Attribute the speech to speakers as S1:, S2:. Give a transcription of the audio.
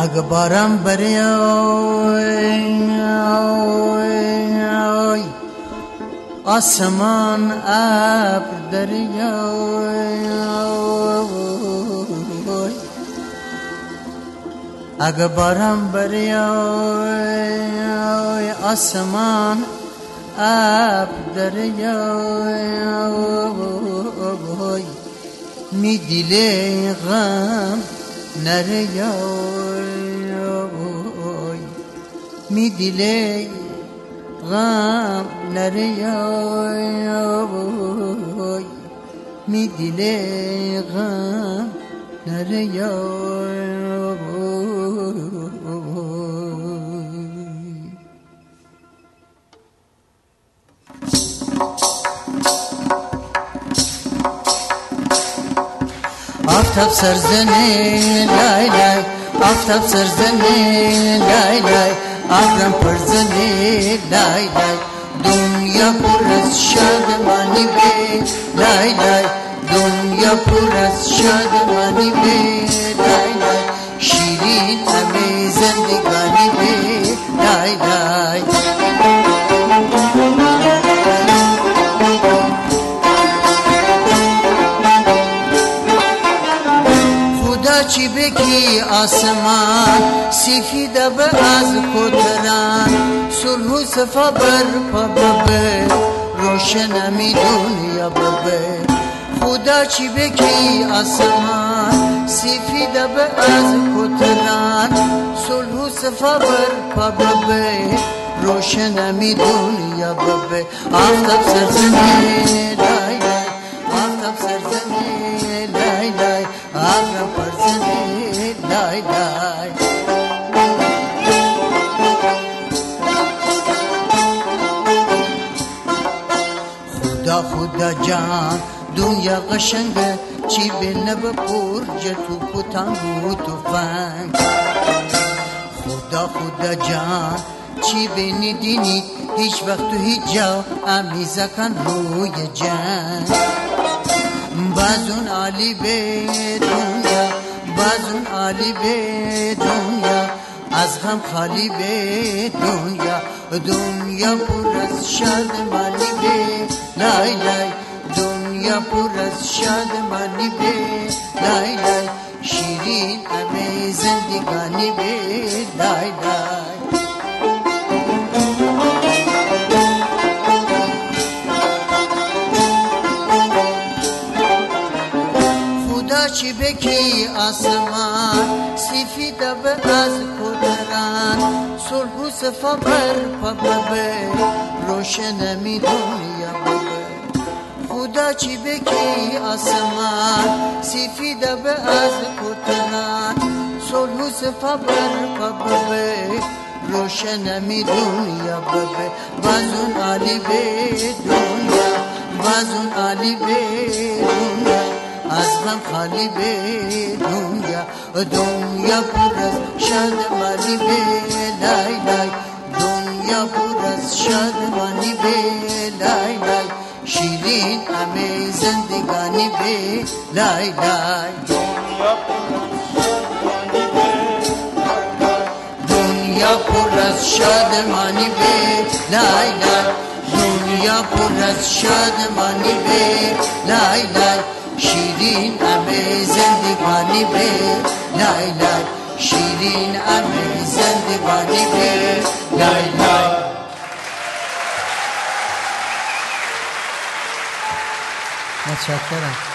S1: اگه بارم بریای آسمان ابر دریای اگه بارم بریای آسمان ابر دریای می دل غم نریای می دل غم نریای می دل غم نریای آفتاب سرزنی لای لای آفتاب سرزنی لای لای آدم پرزنی لای لای دنیا پر از شادمانی به لای لای دنیا پر از شادمانی به لای لای شیرین همه زندگانی به لای لای چی بکی آسمان سفیده به از کتران صلح و صفا برپا ببه روشنمی دنیا ببه خدا چی بکی آسمان سفیده به از کتران صلح و صفا برپا ببه روشنمی دنیا ببه آفتاب سرزنی لای لای آفتاب سرزنی لای لای آفتاب سرزنی لای لای خدا خدا جان دنیا قشنگه چی بینه به پرج توپ و تانگ و تفنگ خدا خدا جان چی بینی دینی هیچ وقت و هیچ جا امیزه کن روی جنگ بازون عالی به دنیا بازون عالی به دنیا از غم خالی به دنیا دنیا پر از شادمانی به لای لای دنیا پر از شادمانی به لای لای شیرین همه زندگانی به لای لای چی بکی آسمان سفیده به از کدران صلح و صفا برپا ببه روشنمی دنیا ببه خدا چی بکی آسمان سفیده به از کدران صلح و صفا برپا ببه روشنمی دنیا ببه بازون عالی به دنیا بازون عالی به دنیا از غم خالی به دنیا دنیا پر از شادمانی به لای لای دنیا پر از شادمانی به لای لای شیرین همه زندگانی به لای لای دنیا پر از شادمانی به لای لای دنیا پر از شادمانی به لای لای شیرین همه زندگانی به لای لای شیرین همه زندگانی به لای لای متشکرم.